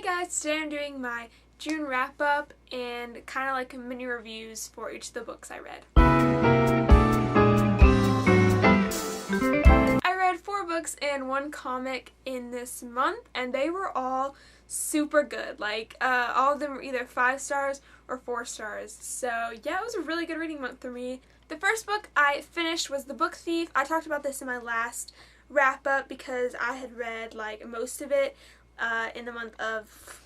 guys, today I'm doing my June wrap up and kind of like mini reviews for each of the books I read. I read 4 books and 1 comic in this month and they were all super good. Like all of them were either 5 stars or 4 stars. So yeah, it was a really good reading month for me. The first book I finished was The Book Thief. I talked about this in my last wrap up because I had read like most of it in the month of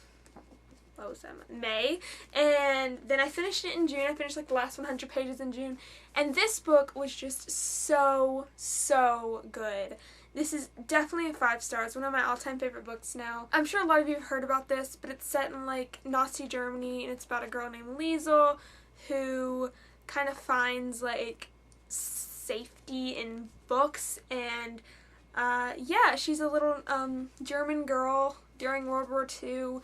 May, and then I finished it in June. I finished like the last 100 pages in June, and this book was just so good. This is definitely a 5 stars, one of my all-time favorite books now. I'm sure a lot of you have heard about this, but it's set in like Nazi Germany, and it's about a girl named Liesel who kind of finds like safety in books, and yeah, she's a little German girl during World War II,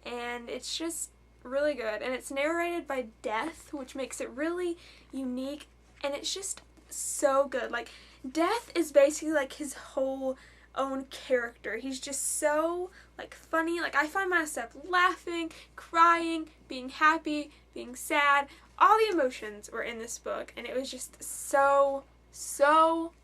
and it's just really good. And it's narrated by Death, which makes it really unique, and it's just so good. Like, Death is basically like his whole own character. He's just so like funny. Like, I find myself laughing, crying, being happy, being sad. All the emotions were in this book, and it was just so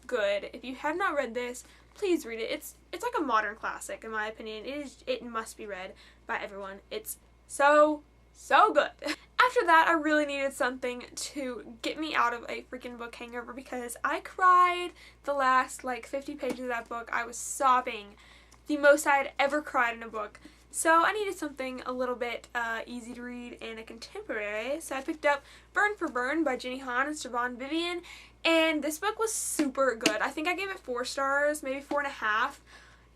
good. If you have not read this, please read it. It's like a modern classic in my opinion. It must be read by everyone. It's so good. After that, I really needed something to get me out of a freaking book hangover because I cried the last like 50 pages of that book. I was sobbing, the most I had ever cried in a book. So I needed something a little bit easy to read and a contemporary. So I picked up Burn for Burn by Jenny Han and Siobhan Vivian. And this book was super good. I think I gave it 4 stars, maybe 4.5.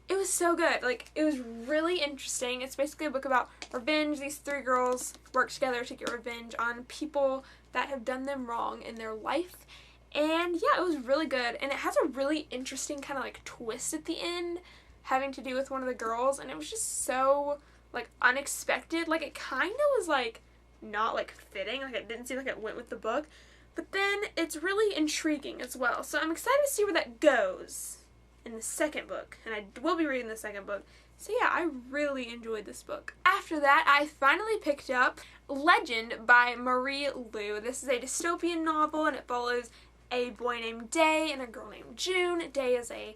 It was so good. Like, it was really interesting. It's basically a book about revenge. These 3 girls work together to get revenge on people that have done them wrong in their life. And yeah, it was really good. And it has a really interesting kind of like twist at the end, having to do with one of the girls. And it was just so like unexpected. Like, it kind of was like not like fitting. Like, it didn't seem like it went with the book. But then it's really intriguing as well. So I'm excited to see where that goes in the second book. And I will be reading the second book. So yeah, I really enjoyed this book. After that, I finally picked up Legend by Marie Lu. This is a dystopian novel, and it follows a boy named Day and a girl named June. Day is a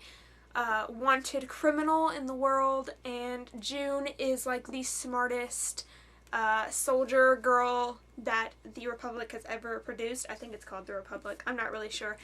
wanted criminal in the world, and June is like the smartest soldier girl that the Republic has ever produced. I think it's called The Republic. I'm not really sure.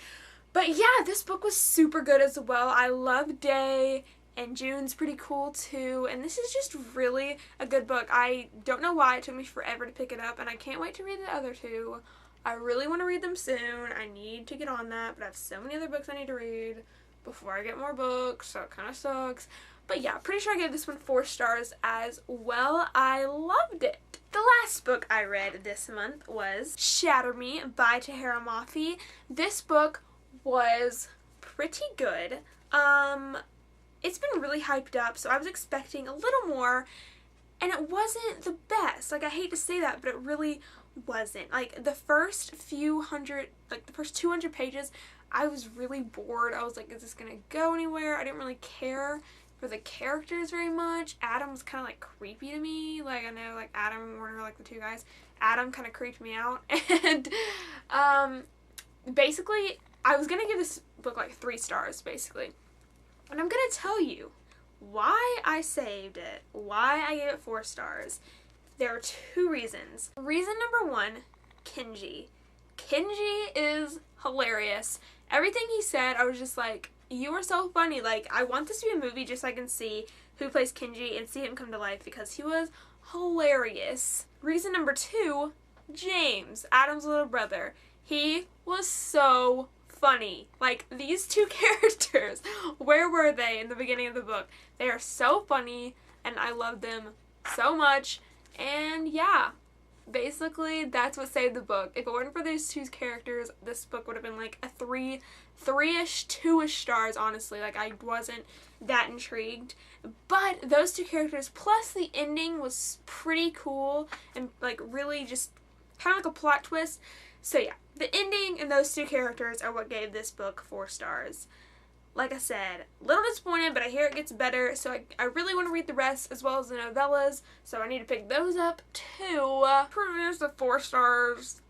But yeah, this book was super good as well. I love Day, and June's pretty cool too, and this is just really a good book. I don't know why it took me forever to pick it up, and I can't wait to read the other 2. I really want to read them soon. I need to get on that, but I have so many other books I need to read before I get more books, so it kind of sucks. But yeah, pretty sure I gave this one 4 stars as well. I loved it. The last book I read this month was Shatter Me by Tahera Mafi. This book was pretty good. It's been really hyped up, so I was expecting a little more, and it wasn't the best. Like, I hate to say that, but it really wasn't. Like, the first few hundred, like the first 200 pages, I was really bored. I was like, is this gonna go anywhere? I didn't really care for the characters very much. Adam was kind of like creepy to me. Like, I know like Adam and Warner are like the 2 guys. Adam kind of creeped me out. And basically I was gonna give this book like 3 stars basically. And I'm gonna tell you why I saved it, why I gave it 4 stars. There are 2 reasons. Reason number 1, Kenji. Kenji is hilarious. Everything he said, I was just like, you are so funny. Like, I want this to be a movie just so I can see who plays Kenji and see him come to life because he was hilarious. Reason number 2, James, Adam's little brother. He was so funny. Like, these 2 characters, where were they in the beginning of the book? They are so funny, and I love them so much. And yeah, basically that's what saved the book. If it weren't for those 2 characters, this book would have been like a 3-ish, 2-ish stars, honestly. Like, I wasn't that intrigued. But those 2 characters, plus the ending was pretty cool and like really just kind of like a plot twist. So yeah, the ending and those 2 characters are what gave this book 4 stars. Like I said, a little disappointed, but I hear it gets better, so I really want to read the rest as well as the novellas, so I need to pick those up too. Reviews the 4 stars,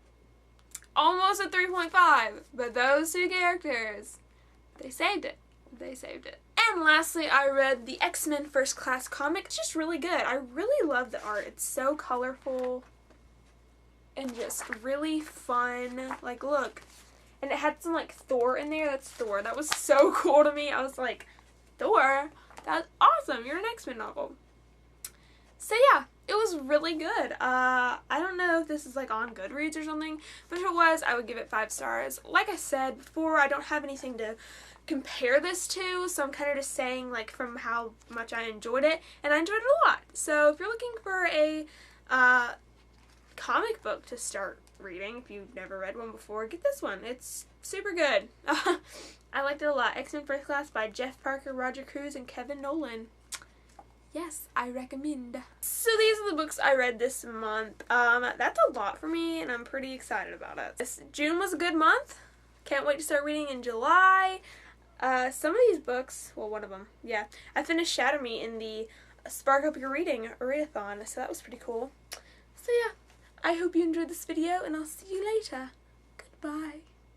almost a 3.5, but those 2 characters, they saved it. They saved it. And lastly, I read the X-Men First Class comic. It's just really good. I really love the art. It's so colorful and just really fun. Like, look. And it had some, like, Thor in there. That's Thor. That was so cool to me. I was like, Thor? That's awesome. You're an X-Men novel. So, yeah. It was really good. I don't know if this is, like, on Goodreads or something. But if it was, I would give it 5 stars. Like I said before, I don't have anything to compare this to. So, I'm kind of just saying, like, from how much I enjoyed it. And I enjoyed it a lot. So, if you're looking for a comic book to start reading, if you've never read one before, get this one. It's super good. I liked it a lot. X-Men First Class by Jeff Parker, Roger Cruz, and Kevin Nolan. Yes, I recommend. So these are the books I read this month. That's a lot for me, and I'm pretty excited about it. June was a good month. Can't wait to start reading in July. Some of these books, well, one of them, yeah. I finished Shatter Me in the Spark Up Your Reading readathon, so that was pretty cool. So yeah. I hope you enjoyed this video, and I'll see you later. Goodbye.